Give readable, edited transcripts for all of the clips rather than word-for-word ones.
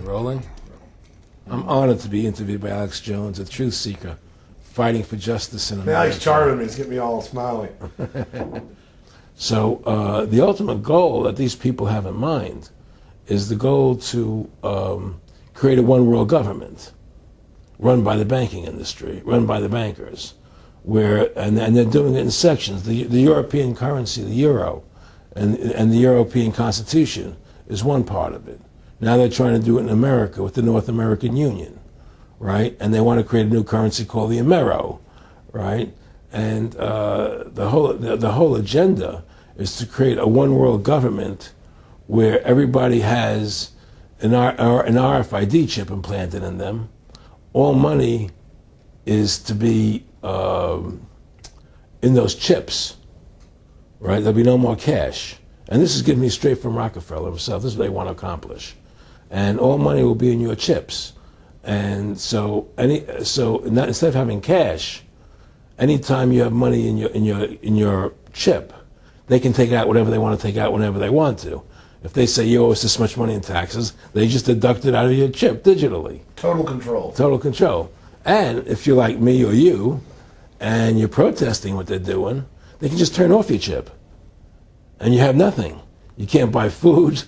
Rolling. I'm honored to be interviewed by Alex Jones, a truth seeker, fighting for justice in America. Now he's charming me. He's getting me all smiley. So the ultimate goal that these people have in mind is the goal to create a one-world government run by the banking industry, run by the bankers, and they're doing it in sections. The European currency, the euro, and the European Constitution is one part of it. Now they're trying to do it in America with the North American Union, right? And they want to create a new currency called the Amero, right? And the whole agenda is to create a one-world government where everybody has an RFID chip implanted in them. All money is to be in those chips, right? There'll be no more cash. And this is giving me straight from Rockefeller himself. This is what they want to accomplish. And all money will be in your chips. And so instead of having cash, anytime you have money in your chip, they can take out whatever they want to take out whenever they want to. If they say you owe us this much money in taxes, they just deduct it out of your chip digitally. Total control. Total control. And if you're like me or you, and you're protesting what they're doing, they can just turn off your chip. And you have nothing. You can't buy food.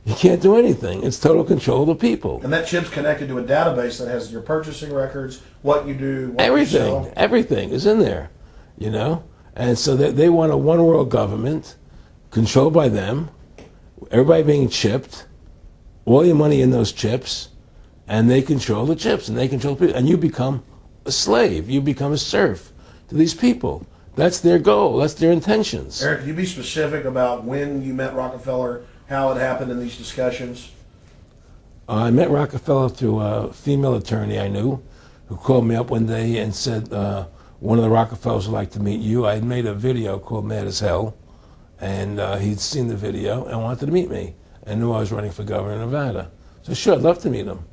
You can't do anything. It's total control of the people. And that chip's connected to a database that has your purchasing records, what you do, what everything, you sell. Everything is in there, you know? And so they want a one-world government controlled by them, everybody being chipped, all your money in those chips, and they control the chips, and they control people. And you become a slave. You become a serf to these people. That's their goal. That's their intentions. Eric, can you be specific about when you met Rockefeller, how it happened in these discussions? I met Rockefeller through a female attorney I knew who called me up one day and said, one of the Rockefellers would like to meet you. I had made a video called Mad as Hell, and he'd seen the video and wanted to meet me and knew I was running for governor of Nevada. So sure, I'd love to meet him.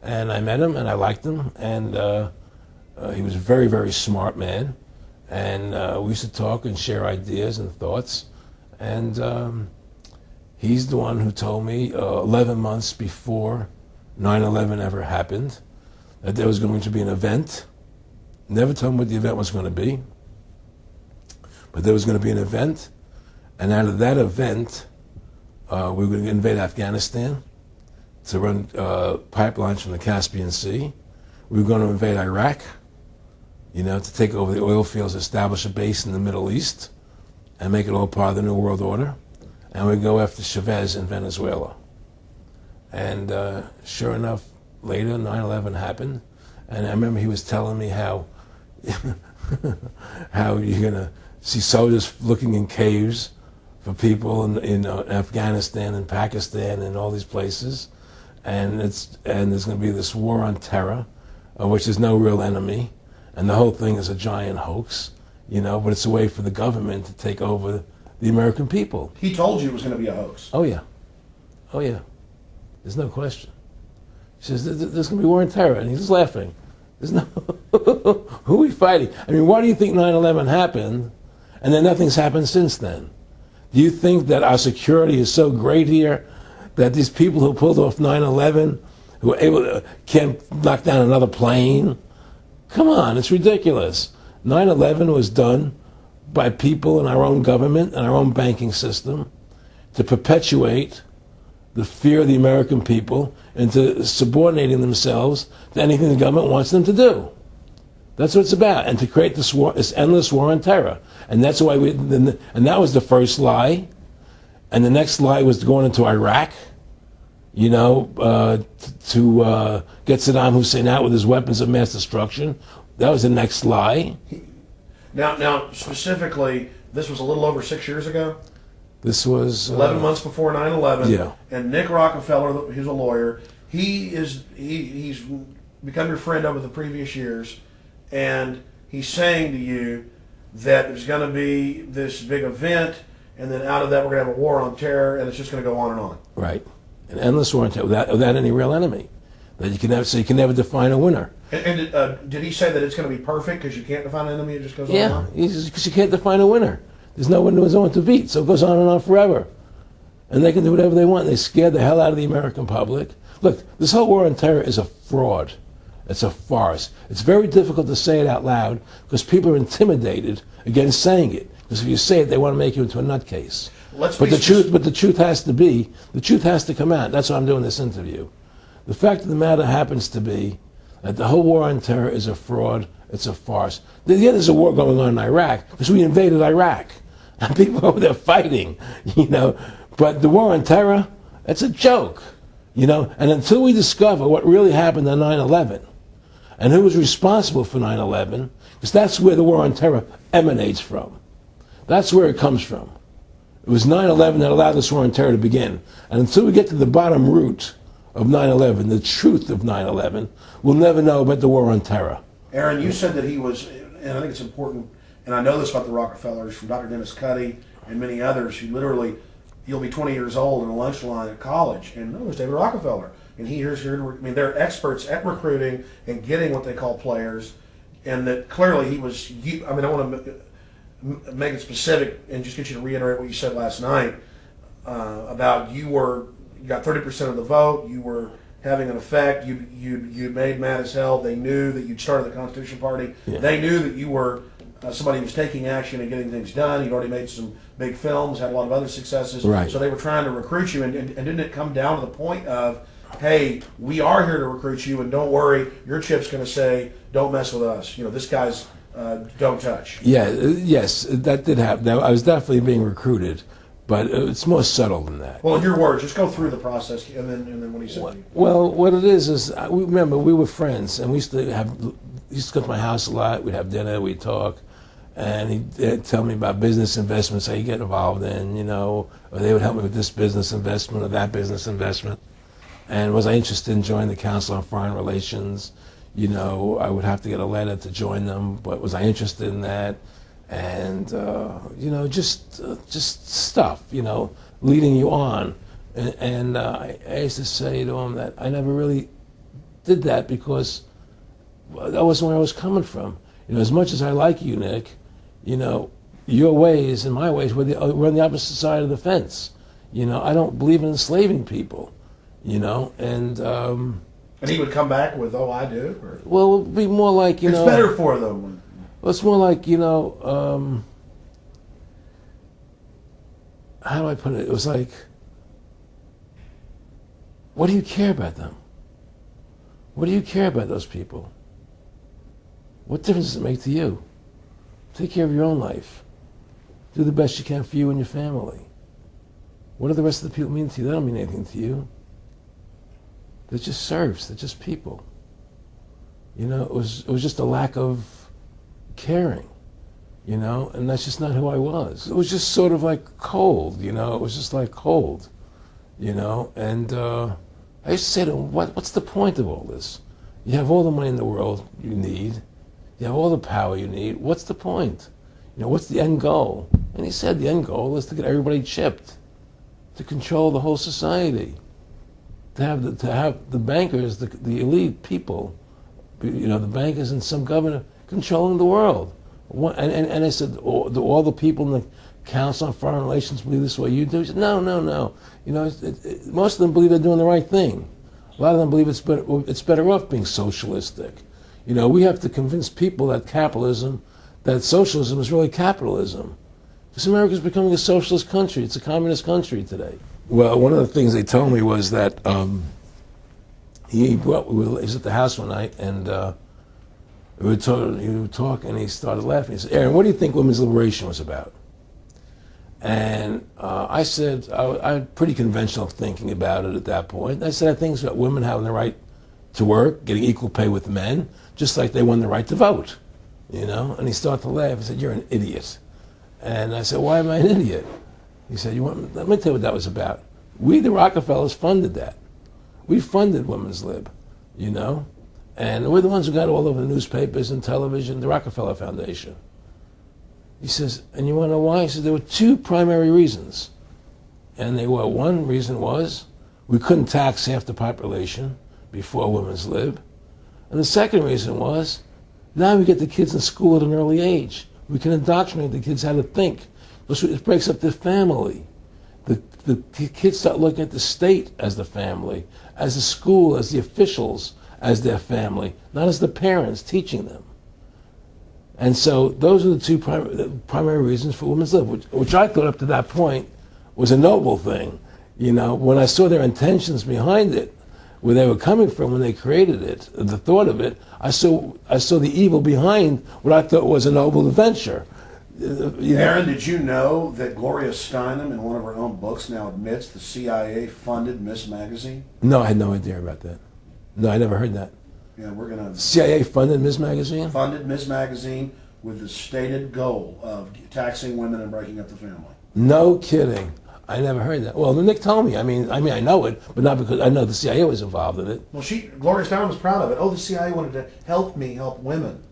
And I met him, and I liked him, and he was a very, very smart man. And we used to talk and share ideas and thoughts. And he's the one who told me 11 months before 9/11 ever happened that there was going to be an event. Never told me what the event was going to be, but there was going to be an event. And out of that event, we were going to invade Afghanistan to run pipelines from the Caspian Sea. We were going to invade Iraq, you know, to take over the oil fields, establish a base in the Middle East, and make it all part of the New World Order. And we'd go after Chavez in Venezuela. And sure enough, later, 9/11 happened. And I remember he was telling me how how you're going to see soldiers looking in caves for people in Afghanistan and Pakistan and all these places. And there's going to be this war on terror, of which there's no real enemy. And the whole thing is a giant hoax, you know, but it's a way for the government to take over the American people. He told you it was going to be a hoax. Oh, yeah. Oh, yeah. There's no question. He says, there's going to be war on terror. And he's laughing. There's no... Who are we fighting? I mean, why do you think 9/11 happened and then nothing's happened since then? Do you think that our security is so great here that these people who pulled off 9/11, who were able to, can't knock down another plane? Come on, it's ridiculous. 9/11 was done by people in our own government and our own banking system to perpetuate the fear of the American people into subordinating themselves to anything the government wants them to do. That's what it's about, and to create this war, this endless war on terror. And that's why and that was the first lie. And the next lie was going into Iraq, you know, to get Saddam Hussein out with his weapons of mass destruction. That was the next lie. Now, specifically, this was a little over 6 years ago? This was... 11 months before 9/11. Yeah. And Nick Rockefeller, who's a lawyer, he's become your friend over the previous years, and he's saying to you that there's going to be this big event, and then out of that we're going to have a war on terror, and it's just going to go on and on. Right. An endless war on terror without any real enemy. That you can never, so you can never define a winner. And did he say that it's going to be perfect because you can't define an enemy, it just goes on and on? Yeah, because you can't define a winner. There's no one to beat, so it goes on and on forever. And they can do whatever they want. They scared the hell out of the American public. Look, this whole war on terror is a fraud. It's a farce. It's very difficult to say it out loud because people are intimidated against saying it. Because if you say it, they want to make you into a nutcase. But the truth has to come out. That's why I'm doing this interview. The fact of the matter happens to be that the whole war on terror is a fraud. It's a farce. Yeah, there's a war going on in Iraq because we invaded Iraq. And people over there fighting, But the war on terror, it's a joke, And until we discover what really happened on 9/11 and who was responsible for 9/11, because that's where the war on terror emanates from. That's where it comes from. It was 9/11 that allowed this war on terror to begin. And until we get to the bottom root of 9/11, the truth of 9/11, we'll never know about the war on terror. Aaron, you said that he was, and I think it's important, and I know this about the Rockefellers from Dr. Dennis Cuddy and many others who literally, you'll be 20 years old in a lunch line at college, and there's David Rockefeller. And they're experts at recruiting and getting what they call players, and that clearly he was, I want to make it specific and just get you to reiterate what you said last night about you got 30% of the vote, you were having an effect, you made mad as hell, they knew that you'd started the Constitution Party, they knew that you were somebody who was taking action and getting things done, you'd already made some big films, had a lot of other successes, right. So they were trying to recruit you, and didn't it come down to the point of, hey, we are here to recruit you, and don't worry, your chip's going to say, don't mess with us, this guy's don't touch. Yes, that did happen. I was definitely being recruited, but it's more subtle than that. Well, in your words, just go through the process, and then what he said. Well, what it is remember we were friends, and we used to go to my house a lot. We'd have dinner, we'd talk, and he'd tell me about business investments, how you get involved in, or they would help me with this business investment or that business investment. And was I interested in joining the Council on Foreign Relations? I would have to get a letter to join them, but was I interested in that? And, just stuff, leading you on. And I used to say to him that I never really did that because that wasn't where I was coming from. As much as I like you, Nick, your ways and my ways, we're on the opposite side of the fence. I don't believe in enslaving people, And he would come back with, "Oh, I do." Or? Well, it would be more like it's better for them. Well, it's more like how do I put it? It was like, what do you care about them? What do you care about those people? What difference does it make to you? Take care of your own life. Do the best you can for you and your family. What do the rest of the people mean to you? They don't mean anything to you. They're just serfs. They're just people. It was just a lack of caring, and that's just not who I was. It was just sort of like cold, it was just like cold, and I used to say to him, what's the point of all this? You have all the money in the world you need. You have all the power you need. What's the point? What's the end goal? And he said the end goal is to get everybody chipped, to control the whole society. To have the bankers, the elite people, the bankers and some governor controlling the world. And I said, do all the people in the Council on Foreign Relations believe this way you do? He said, no. Most of them believe they're doing the right thing. A lot of them believe it's better off being socialistic. We have to convince people that socialism is really capitalism. Because America's becoming a socialist country. It's a communist country today. Well, one of the things they told me was that he was at the house one night, and he would talk, and he started laughing. He said, "Aaron, what do you think women's liberation was about?" And I said, I had pretty conventional thinking about it at that point. I said, I think it's about women having the right to work, getting equal pay with men, just like they won the right to vote. And he started to laugh. He said, "You're an idiot." And I said, "Why am I an idiot?" He said, let me tell you what that was about. We, the Rockefellers, funded that. We funded Women's Lib, and we're the ones who got all over the newspapers and television, the Rockefeller Foundation. He says, and you want to know why? He said, there were two primary reasons. And one reason was we couldn't tax half the population before Women's Lib. And the second reason was now we get the kids in school at an early age. We can indoctrinate the kids how to think. It breaks up their family. the kids start looking at the state as the family, as the school, as the officials, as their family, not as the parents teaching them. And so those are the two primary reasons for women's lib, which I thought up to that point was a noble thing. You know, when I saw their intentions behind it, where they were coming from when they created it, the thought of it, I saw the evil behind what I thought was a noble venture. Aaron, did you know that Gloria Steinem, in one of her own books, now admits the CIA funded Miss Magazine? No, I had no idea about that. No, I never heard that. Yeah, we're going to... CIA funded Miss Magazine? Funded Miss Magazine with the stated goal of taxing women and breaking up the family. No kidding. I never heard that. Well, Nick told me. I mean, I know it, but not because I know the CIA was involved in it. Well, Gloria Steinem was proud of it. Oh, the CIA wanted to help me help women.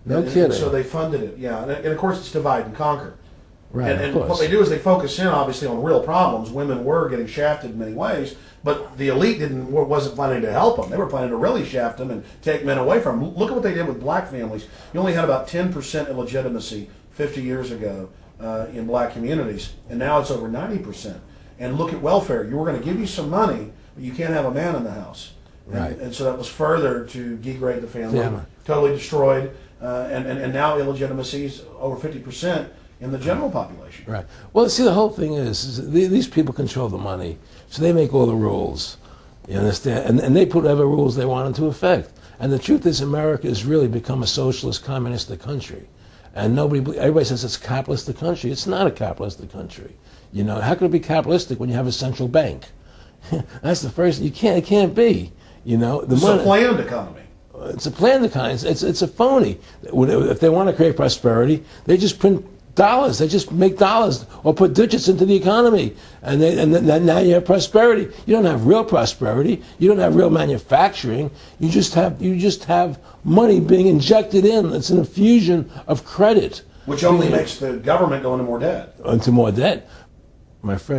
No kidding. And so they funded it, yeah. And of course, it's divide and conquer. Right, and of course. What they do is they focus in, obviously, on real problems. Women were getting shafted in many ways, but the elite wasn't planning to help them. They were planning to really shaft them and take men away from them. Look at what they did with black families. You only had about 10% illegitimacy 50 years ago in black communities, and now it's over 90%. And look at welfare. You were going to give you some money, but you can't have a man in the house. Right. And so that was further to degrade the family, Yeah. totally destroyed. And now illegitimacy is over 50% in the general population. Right. Well, see, the whole thing is these people control the money, so they make all the rules. You understand? And they put whatever rules they want into effect. And the truth is, America has really become a socialist, communistic country. And everybody says it's a capitalistic country. It's not a capitalistic country. You know, how could it be capitalistic when you have a central bank? That's the first. It can't be. You know, It's a planned economy. It's a planned economy. It's a phony. If they want to create prosperity, they just print dollars. They just make dollars or put digits into the economy, and now you have prosperity. You don't have real prosperity. You don't have real manufacturing. You just have money being injected in. It's an infusion of credit, Which only makes the government go into more debt. Into more debt. My friend